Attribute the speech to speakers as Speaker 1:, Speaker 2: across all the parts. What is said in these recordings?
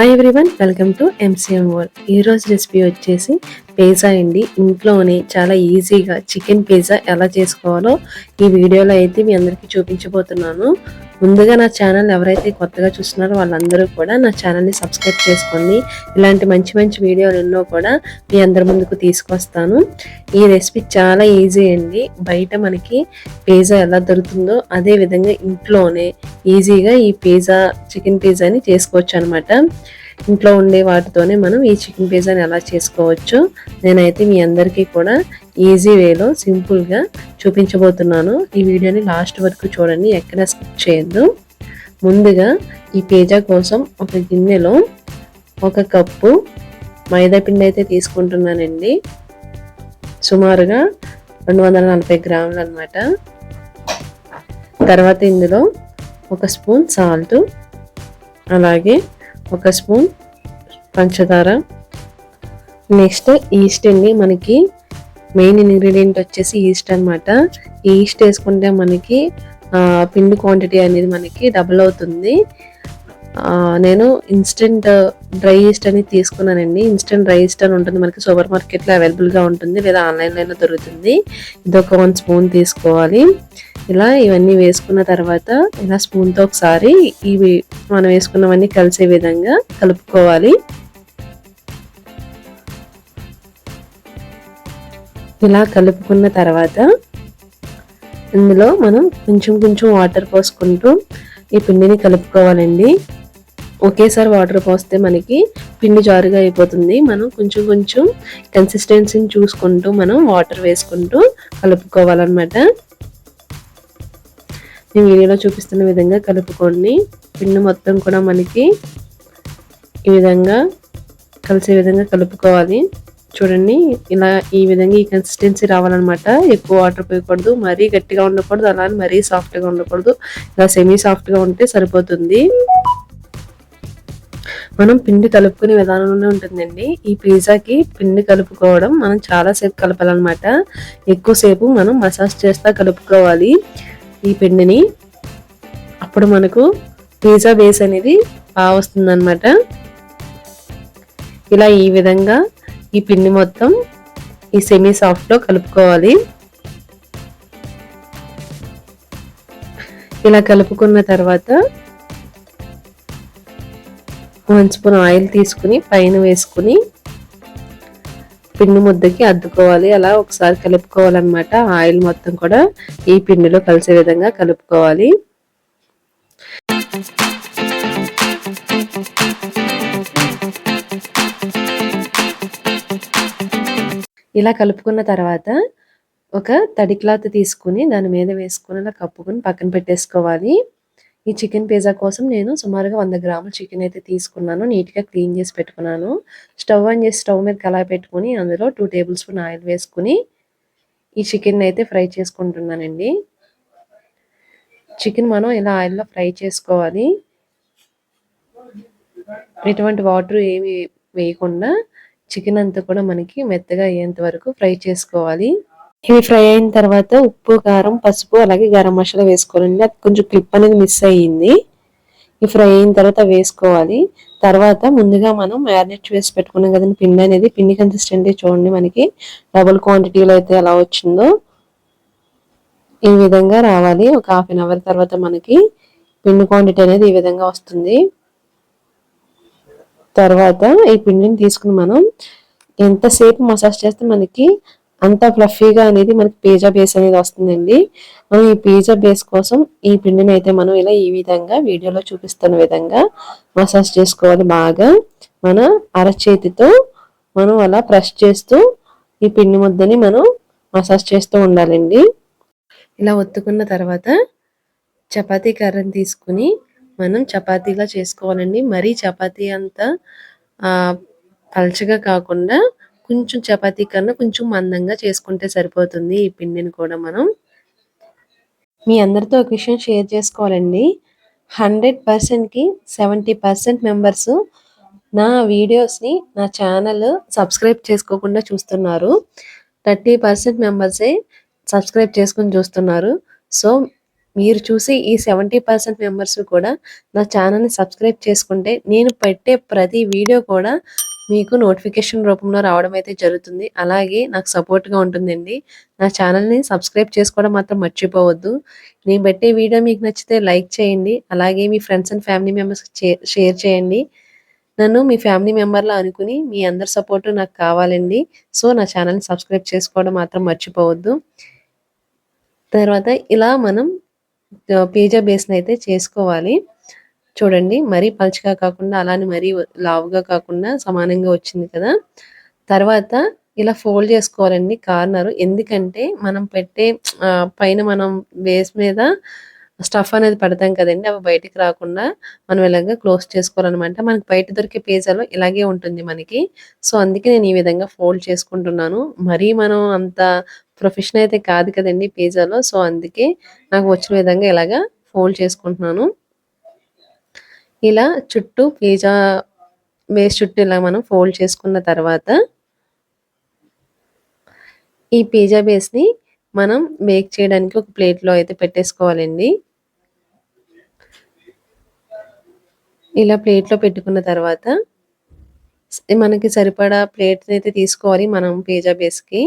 Speaker 1: Hi everyone, welcome to MCM world. ఈరోజు recipe వచ్చేసి pizza అండి. ఇంట్లోనే చాలా ఈజీగా చికెన్ పిజ్జా ఎలా చేసుకోవాలో ఈ వీడియోలో అయితే మీ అందరికీ చూపించబోతున్నాను. ముందుగా నా ఛానల్ ఎవరైతే కొత్తగా చూస్తున్నారో వాళ్ళందరూ కూడా నా ఛానల్ని సబ్స్క్రైబ్ చేసుకోండి. ఇలాంటి మంచి మంచి వీడియోలు ఎన్నో కూడా మీ అందరి ముందుకు తీసుకొస్తాను. ఈ రెసిపీ చాలా ఈజీ అండి. బయట మనకి పిజ్జా ఎలా దొరుకుతుందో అదే విధంగా ఇంట్లోనే ఈజీగా ఈ చికెన్ పిజ్జాని చేసుకోవచ్చు అనమాట. ఇంట్లో ఉండే వాటితోనే మనం ఈ చికెన్ పిజ్జాని ఎలా చేసుకోవచ్చు నేనైతే మీ అందరికీ కూడా ఈజీ వేలో సింపుల్గా చూపించబోతున్నాను. ఈ వీడియోని లాస్ట్ వరకు చూడండి, ఎక్కడ స్కిప్ చేయొద్దు. ముందుగా ఈ పిజ్జా కోసం ఒక గిన్నెలో 1 కప్పు మైదా పిండి అయితే తీసుకుంటున్నానండి. సుమారుగా 240 గ్రాములు అనమాట. తర్వాత ఇందులో 1 స్పూన్ సాల్ట్, అలాగే 1 స్పూన్ పంచదార, నెక్స్ట్ ఈస్ట్ అండి. మనకి మెయిన్ ఇంగ్రీడియంట్ వచ్చేసి ఈస్ట్ అనమాట. ఈస్ట్ వేసుకుంటే మనకి పిండి క్వాంటిటీ అనేది మనకి డబుల్ అవుతుంది. నేను ఇన్స్టెంట్ డ్రై ఈస్ట్ అనేది తీసుకున్నానండి. ఇన్స్టెంట్ డ్రై ఈస్ట్ అని ఉంటుంది, మనకి సూపర్ మార్కెట్లో అవైలబుల్గా ఉంటుంది, లేదా ఆన్లైన్లో దొరుకుతుంది. ఇది ఒక 1 స్పూన్ తీసుకోవాలి. ఇలా ఇవన్నీ వేసుకున్న తర్వాత ఇలా స్పూన్తో ఒకసారి ఇవి మనం వేసుకున్నవన్నీ కలిసే విధంగా కలుపుకోవాలి. ఇలా కలుపుకున్న తర్వాత ఇందులో మనం కొంచెం కొంచెం వాటర్ పోసుకుంటూ ఈ పిండిని కలుపుకోవాలండి. ఒకేసారి వాటర్ పోస్తే మనకి పిండి జారుగా అయిపోతుంది. మనం కొంచెం కొంచెం కన్సిస్టెన్సీని చూసుకుంటూ మనం వాటర్ వేసుకుంటూ కలుపుకోవాలన్నమాట. నేను వీడియోలో చూపిస్తున్న విధంగా కలుపుకోండి. పిండి మొత్తం కూడా మనకి ఈ విధంగా కలిసే విధంగా కలుపుకోవాలి. చూడండి, ఇలా ఈ విధంగా ఈ కన్సిస్టెన్సీ రావాలన్నమాట. ఎక్కువ వాటర్ పోయకూడదు, మరీ గట్టిగా ఉండకూడదు, అలానే మరీ సాఫ్ట్గా ఉండకూడదు. ఇలా సెమీ సాఫ్ట్గా ఉంటే సరిపోతుంది. మనం పిండి కలుపుకునే విధానంలోనే ఉంటుందండి. ఈ పిజ్జాకి పిండి కలుపుకోవడం మనం చాలాసేపు కలపాలన్నమాట. ఎక్కువసేపు మనం మసాజ్ చేస్తా కలుపుకోవాలి ఈ పిండిని. అప్పుడు మనకు పిజ్జా బేస్ అనేది బాగా వస్తుందన్నమాట. ఇలా ఈ విధంగా ఈ పిండి మొత్తం ఈ సెమీ సాఫ్ట్లో కలుపుకోవాలి. ఇలా కలుపుకున్న తర్వాత 1 స్పూన్ ఆయిల్ తీసుకుని పైన వేసుకుని పిండి ముద్దకి అద్దుకోవాలి. అలా ఒకసారి కలుపుకోవాలన్నమాట. ఆయిల్ మొత్తం కూడా ఈ పిండిలో కలిసే విధంగా కలుపుకోవాలి. ఇలా కలుపుకున్న తర్వాత ఒక తడి క్లాత్ తీసుకుని దాని మీద వేసుకుని అలా కప్పుకుని పక్కన పెట్టేసుకోవాలి. ఈ చికెన్ పిజ్జా కోసం నేను సుమారుగా 100 గ్రాముల చికెన్ అయితే తీసుకున్నాను. నీట్గా క్లీన్ చేసి పెట్టుకున్నాను. స్టవ్ ఆన్ చేసి స్టవ్ మీద కళాయి పెట్టుకుని అందులో 2 టేబుల్ స్పూన్ ఆయిల్ వేసుకుని ఈ చికెన్ అయితే ఫ్రై చేసుకుంటున్నానండి. చికెన్ మనం ఇలా ఆయిల్లో ఫ్రై చేసుకోవాలి. ఎటువంటి వాటర్ ఏమి వేయకుండా చికెన్ అంతా కూడా మనకి మెత్తగా అయ్యేంత వరకు ఫ్రై చేసుకోవాలి. ఇవి ఫ్రై అయిన తర్వాత ఉప్పు, కారం, పసుపు, అలాగే గరం మసాలా వేసుకోవాలండి. అది కొంచెం క్లిప్ అనేది మిస్ అయ్యింది. ఈ ఫ్రై అయిన తర్వాత వేసుకోవాలి. తర్వాత ముందుగా మనం మ్యారినేట్ చేసి పెట్టుకున్నాం కదండి పిండి అనేది. పిండి కన్సిస్టెంటీ చూడండి, మనకి డబుల్ క్వాంటిటీలో అయితే ఎలా వచ్చిందో ఈ విధంగా రావాలి. ఒక 1/2 అవర్ తర్వాత మనకి పిండి క్వాంటిటీ అనేది ఈ విధంగా వస్తుంది. తర్వాత ఈ పిండిని తీసుకుని మనం ఎంతసేపు మసాజ్ చేస్తే మనకి అంత ఫ్లఫీగా అనేది మనకి పిజ్జా బేస్ అనేది వస్తుందండి. మనం ఈ పిజ్జా బేస్ కోసం ఈ పిండిని అయితే మనం ఇలా ఈ విధంగా వీడియోలో చూపిస్తున్న విధంగా మసాజ్ చేసుకోవాలి. బాగా మన అరచేతితో మనం అలా ప్రెస్ చేస్తూ ఈ పిండి ముద్దని మనం మసాజ్ చేస్తూ ఉండాలండి. ఇలా ఒత్తుకున్న తర్వాత చపాతీ కర్రని తీసుకుని మనం చపాతీలా చేసుకోవాలండి. మరీ చపాతీ అంతా పల్చగా కాకుండా కొంచెం చపాతీ కన్నా కొంచెం మందంగా చేసుకుంటే సరిపోతుంది. ఈ పిండిని కూడా మనం మీ అందరితో ఒక విషయం షేర్ చేసుకోవాలండి. 100%కి 70% మెంబర్స్ నా వీడియోస్ని నా ఛానల్ సబ్స్క్రైబ్ చేసుకోకుండా చూస్తున్నారు. 30% మెంబర్సే సబ్స్క్రైబ్ చేసుకుని చూస్తున్నారు. సో మీరు చూసి ఈ 70% మెంబర్స్ కూడా నా ఛానల్‌ని సబ్స్క్రైబ్ చేసుకుంటే, నేను పెట్టే ప్రతి వీడియో కూడా మీకు నోటిఫికేషన్ రూపంలో రావడం అయితే జరుగుతుంది. అలాగే నాకు సపోర్ట్‌గా ఉంటుందండి. నా ఛానల్‌ని సబ్స్క్రైబ్ చేసుకోవడం మాత్రం మర్చిపోవద్దు. నేను పెట్టే వీడియో మీకు నచ్చితే లైక్ చేయండి. అలాగే మీ ఫ్రెండ్స్ అండ్ ఫ్యామిలీ మెంబర్స్‌కి షేర్ చేయండి. నన్ను మీ ఫ్యామిలీ మెంబర్‌లా అనుకుని మీ అందరి సపోర్ట్ నాకు కావాలండి. సో, నా ఛానల్‌ని సబ్స్క్రైబ్ చేసుకోవడం మాత్రం మర్చిపోవద్దు. తర్వాత ఇలా మనం పిజ్జా బేస్‌నయితే చేసుకోవాలి. చూడండి మరీ పలుచగా కాకుండా, అలానే మరీ లావుగా కాకుండా సమానంగా వచ్చింది కదా! తర్వాత ఇలా ఫోల్డ్ చేసుకోవాలండి కార్నర్. ఎందుకంటే మనం పెట్టే పైన మనం బేస్ మీద స్టఫ్ అనేది పెడతాం కదండీ! అవి బయటికి రాకుండా మనం ఇలాగ క్లోజ్ చేసుకోవాలనమాట. మనకు బయట దొరికే పిజ్జాలో ఇలాగే ఉంటుంది మనకి. సో, అందుకే నేను ఈ విధంగా ఫోల్డ్ చేసుకుంటున్నాను. మరీ మనం అంత ప్రొఫెషనల్ అయితే కాదు కదండీ పిజ్జాలో. సో, అందుకే నాకు వచ్చిన విధంగా ఇలాగా ఫోల్డ్ చేసుకుంటున్నాను. ఇలా చుట్టూ పిజ్జా బేస్ చుట్టూ ఇలా మనం ఫోల్డ్ చేసుకున్న తర్వాత ఈ పిజ్జా బేస్‌ని మనం బేక్ చేయడానికి ఒక ప్లేట్‌లో అయితే పెట్టేసుకోవాలండి. ఇలా ప్లేట్‌లో పెట్టుకున్న తర్వాత మనకి సరిపడా ప్లేట్‌నైతే తీసుకోవాలి మనం పిజ్జా బేస్‌కి.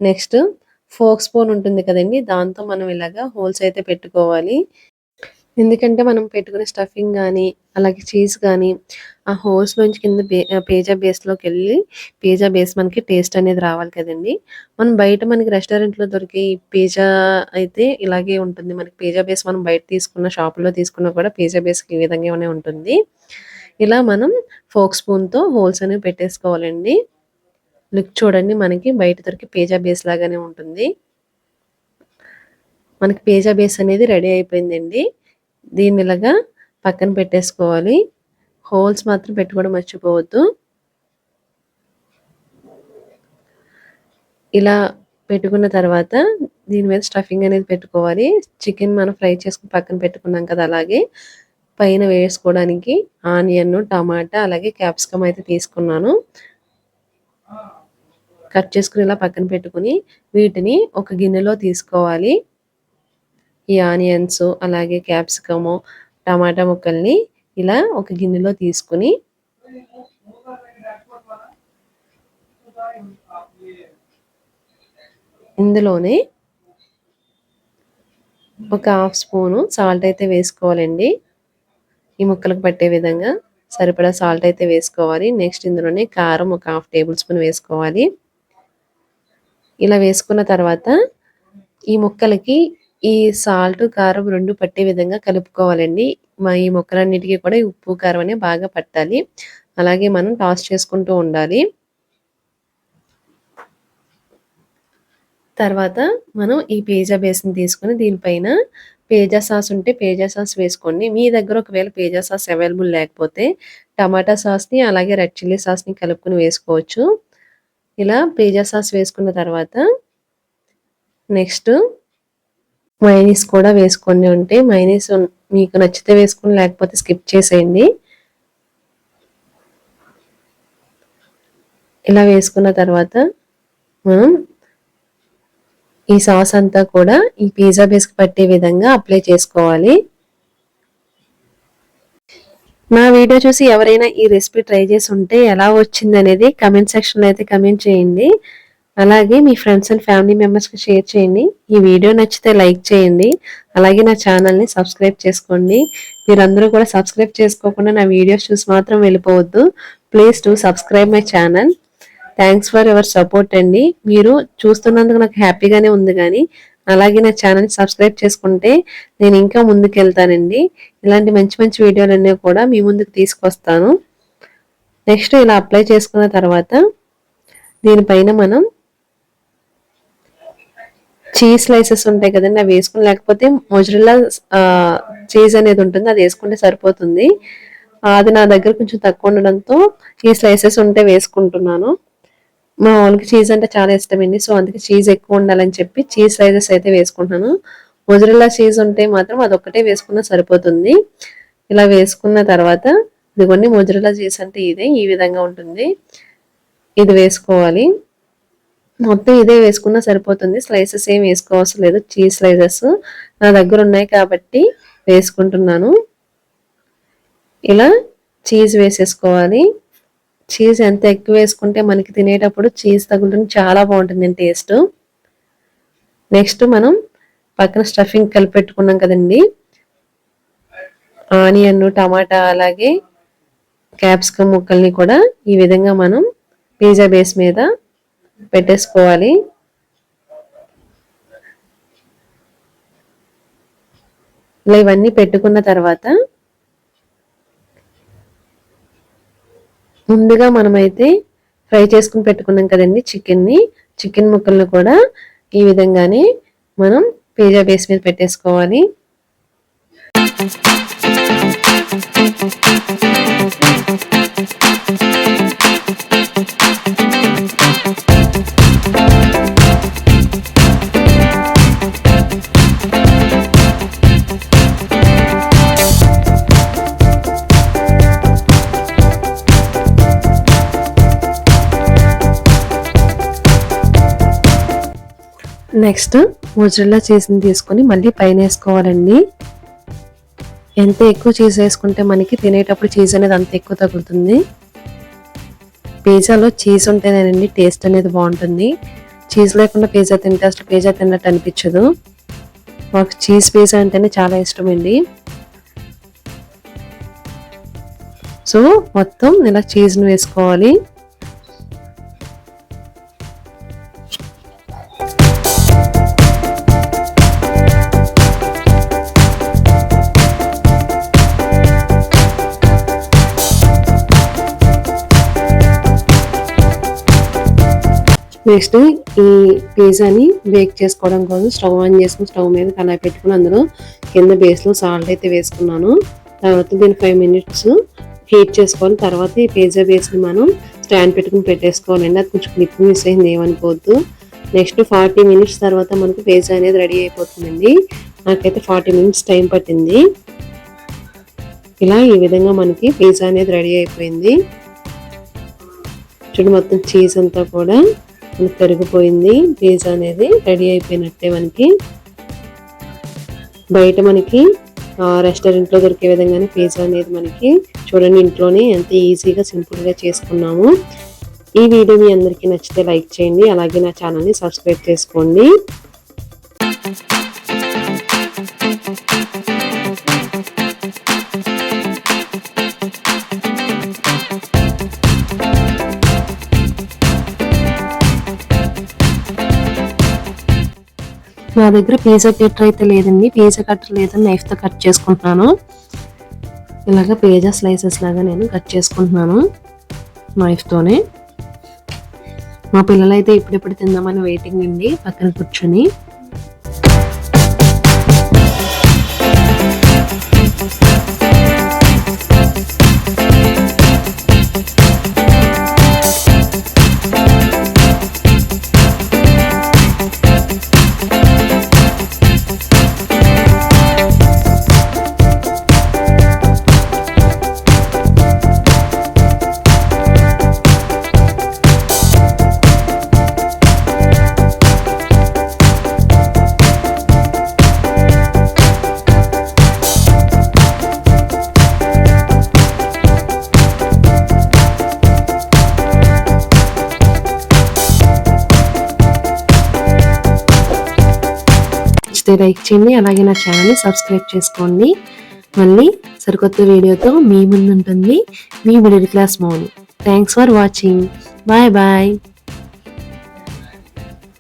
Speaker 1: నెక్స్ట్ ఫోర్క్ స్పూన్ ఉంటుంది కదండీ! దాంతో మనం ఇలాగా హోల్స్ అయితే పెట్టుకోవాలి. ఎందుకంటే మనం పెట్టుకునే స్టఫింగ్ గానీ, అలాగే చీజ్ గానీ, ఆ హోల్స్‌లోంచి కింద పిజ్జా బేస్‌లోకెళ్ళి పిజ్జా బేస్ మనకి టేస్ట్ అనేది రావాలి కదండీ! మనం బయట మనకి రెస్టారెంట్‌లో దొరికే ఈ పిజ్జా అయితే ఇలాగే ఉంటుంది. మనకి పిజ్జా బేస్ మనం బయట తీసుకున్న షాపుల్లో తీసుకున్నా కూడా పిజ్జా బేస్‌కి ఈ విధంగానే ఉంటుంది. ఇలా మనం ఫోర్క్ స్పూన్‌తో హోల్స్ అనేవి పెట్టేసుకోవాలండి. లుక్ చూడండి మనకి బయట దొరికే పిజ్జా బేస్ లాగానే ఉంటుంది. మనకి పిజ్జా బేస్ అనేది రెడీ అయిపోయిందండి. దీన్ని ఇలాగా పక్కన పెట్టేసుకోవాలి. హోల్స్ మాత్రం పెట్టుకోవడం మర్చిపోవద్దు. ఇలా పెట్టుకున్న తర్వాత దీని మీద స్టఫింగ్ అనేది పెట్టుకోవాలి. చికెన్ మనం ఫ్రై చేసుకొని పక్కన పెట్టుకున్నాం కదా! అలాగే పైన వేసుకోవడానికి ఆనియన్, టమాటా అలాగే క్యాప్సికమ్ అయితే తీసుకున్నాను. కట్ చేసుకొని ఇలా పక్కన పెట్టుకొని వీటిని ఒక గిన్నెలో తీసుకోవాలి. ఈ ఆనియన్స్ అలాగే క్యాప్సికము, టమాటా ముక్కల్ని ఇలా ఒక గిన్నెలో తీసుకొని ఇందులోనే ఒక హాఫ్ స్పూను సాల్ట్ అయితే వేసుకోవాలండి. ఈ ముక్కలకు పట్టే విధంగా సరిపడా సాల్ట్ అయితే వేసుకోవాలి. నెక్స్ట్ ఇందులోనే కారం ఒక హాఫ్ టేబుల్ స్పూన్ వేసుకోవాలి. ఇలా వేసుకున్న తర్వాత ఈ ముక్కలకి ఈ సాల్ట్, కారం 2 పట్టే విధంగా కలుపుకోవాలండి. ఈ ముక్కలన్నిటికి కూడా ఉప్పు, కారం అనేవి బాగా పట్టాలి. అలాగే మనం టాస్ చేసుకుంటూ ఉండాలి. తర్వాత మనం ఈ పిజ్జా బేస్‌ని తీసుకొని దీనిపైన పిజ్జా సాస్ ఉంటే పిజ్జా సాస్ వేసుకోండి. మీ దగ్గర ఒకవేళ పిజ్జా సాస్ అవైలబుల్ లేకపోతే టమాటా సాస్‌ని అలాగే రెడ్ చిల్లీ సాస్‌ని కలుపుకొని వేసుకోవచ్చు. ఇలా పిజ్జా సాస్ వేసుకున్న తర్వాత నెక్స్ట్ మయోనీస్ కూడా వేసుకోండి. ఉంటే మయోనీస్ మీకు నచ్చితే వేసుకోండి లేకపోతే స్కిప్ చేసేయండి. ఇలా వేసుకున్న తర్వాత మనం ఈ సాస్ అంతా కూడా ఈ పిజ్జా బేస్‌కి పట్టే విధంగా అప్లై చేసుకోవాలి. నా వీడియో చూసి ఎవరైనా ఈ రెసిపీ ట్రై చేసి ఉంటే ఎలా వచ్చిందనేది కామెంట్ సెక్షన్‌లో అయితే కామెంట్ చేయండి. అలాగే మీ ఫ్రెండ్స్ అండ్ ఫ్యామిలీ మెంబర్స్‌కి షేర్ చేయండి. ఈ వీడియో నచ్చితే లైక్ చేయండి. అలాగే నా ఛానల్‌ని సబ్స్క్రైబ్ చేసుకోండి. మీరందరూ కూడా సబ్స్క్రైబ్ చేసుకోకుండా నా వీడియోస్ చూసి మాత్రం వెళ్ళిపోవద్దు. Please do subscribe my channel. Thanks for your support అండి. మీరు చూస్తున్నందుకు నాకు హ్యాపీగానే ఉంది గానీ, అలాగే నా ఛానల్‌ని సబ్స్క్రైబ్ చేసుకుంటే నేను ఇంకా ముందుకెళ్తానండి. ఇలాంటి మంచి మంచి వీడియోలన్నీ కూడా మీ ముందుకు తీసుకొస్తాను. నెక్స్ట్ ఇలా అప్లై చేసుకున్న తర్వాత దీనిపైన మనం చీజ్ స్లైసెస్ ఉంటాయి కదండీ! అవి వేసుకొని లేకపోతే మొజరెల్లా చీజ్ అనేది ఉంటుంది. అది వేసుకుంటే సరిపోతుంది. అది నా దగ్గర కొంచెం తక్కువ ఉండడంతో ఈ స్లైసెస్ ఉంటే వేసుకుంటున్నాను. మా వాళ్ళకి చీజ్ అంటే చాలా ఇష్టమండి. సో, అందుకే చీజ్ ఎక్కువ ఉండాలని చెప్పి చీజ్ స్లైసెస్ అయితే వేసుకుంటున్నాను. మొజరెల్లా చీజ్ ఉంటే మాత్రం అదొక్కటే వేసుకున్నా సరిపోతుంది. ఇలా వేసుకున్న తర్వాత ఇదిగోండి మొజరెల్లా చీజ్ అంటే ఇదే. ఈ విధంగా ఉంటుంది. ఇది వేసుకోవాలి. మొత్తం ఇదే వేసుకున్నా సరిపోతుంది. స్లైసెస్ ఏం వేసుకోవసరం లేదు. చీజ్ స్లైసెస్ నా దగ్గర ఉన్నాయి కాబట్టి వేసుకుంటున్నాను. ఇలా చీజ్ వేసేసుకోవాలి. చీజ్ ఎంత ఎక్కువ వేసుకుంటే మనకి తినేటప్పుడు చీజ్ తగులుతుంది, చాలా బాగుంటుంది టేస్ట్. నెక్స్ట్ మనం పక్కన స్టఫింగ్ కలిపి పెట్టుకున్నాం కదండి, ఆనియన్, టమాటా అలాగే క్యాప్సికమ్ ముక్కల్ని కూడా ఈ విధంగా మనం పిజ్జా బేస్ మీద పెట్టేసుకోవాలి. ఇలా ఇవన్నీ పెట్టుకున్న తర్వాత ముందుగా మనమైతే ఫ్రై చేసుకుని పెట్టుకున్నాం కదండి చికెన్ ముక్కలను కూడా ఈ విధంగానే మనం పిజ్జా బేస్ మీద పెట్టేసుకోవాలి. నెక్స్ట్ మొజరెల్లా చీజ్ని తీసుకొని మళ్ళీ పైన వేసుకోవాలండి. ఎంత ఎక్కువ చీజ్ వేసుకుంటే మనకి తినేటప్పుడు చీజ్ అనేది అంత ఎక్కువ తగులుతుంది. పిజ్జాలో చీజ్ ఉంటేనేనండి టేస్ట్ అనేది బాగుంటుంది. చీజ్ లేకుండా పిజ్జా తింటే అసలు పిజ్జా తిన్నట్టు అనిపించదు. మాకు చీజ్ పిజ్జా అంటేనే చాలా ఇష్టం అండి. సో మొత్తం ఇలా చీజ్ని వేసుకోవాలి. నెక్స్ట్ ఈ పిజ్జాని బేక్ చేసుకోవడం కోసం స్టవ్ ఆన్ చేసుకుని స్టవ్ మీద కళాయి పెట్టుకుని అందులో కింద బేస్లో సాల్ట్ అయితే వేసుకున్నాను. తర్వాత దీన్ని 5 minutes హీట్ చేసుకోవాలి. తర్వాత ఈ పిజ్జా బేస్ని మనం స్టాండ్ పెట్టుకుని పెట్టేసుకోవాలండి. అది కొంచెం క్లిప్ మిస్ అయింది, ఏమనుకోవద్దు. నెక్స్ట్ 40 minutes తర్వాత మనకు పిజ్జా అనేది రెడీ అయిపోతుందండి. నాకైతే 40 minutes టైం పట్టింది. ఇలా ఈ విధంగా మనకి పిజ్జా అనేది రెడీ అయిపోయింది. చూడు, మొత్తం చీజ్ అంతా కూడా మనకి కరిగిపోయింది. పిజ్జా అనేది రెడీ అయిపోయినట్టే. మనకి బయట మనకి రెస్టారెంట్లో దొరికే విధంగానే పిజ్జా అనేది మనకి చూడండి ఇంట్లోనే ఎంత ఈజీగా సింపుల్గా చేసుకున్నాము. ఈ వీడియో మీ అందరికీ నచ్చితే లైక్ చేయండి, అలాగే నా ఛానల్ని సబ్స్క్రైబ్ చేసుకోండి. నా దగ్గర పిజ్జా కట్టర్ అయితే లేదండి. పిజ్జా కట్టర్ లేదని నైఫ్తో కట్ చేసుకుంటున్నాను. ఇలాగ పిజ్జా స్లైసెస్ లాగా నేను కట్ చేసుకుంటున్నాను నైఫ్తోనే. మా పిల్లలైతే ఇప్పుడెప్పుడు తిందామని వెయిటింగ్ అండి పక్కన కూర్చొని. లైక్ చేయండి, అలాగే నా ఛానల్ని సబ్స్క్రైబ్ చేసుకోండి. మళ్ళీ సరికొత్త వీడియోతో మీ ముందు ఉంటుంది మీ middle class Mouni. Thanks for watching. Bye bye.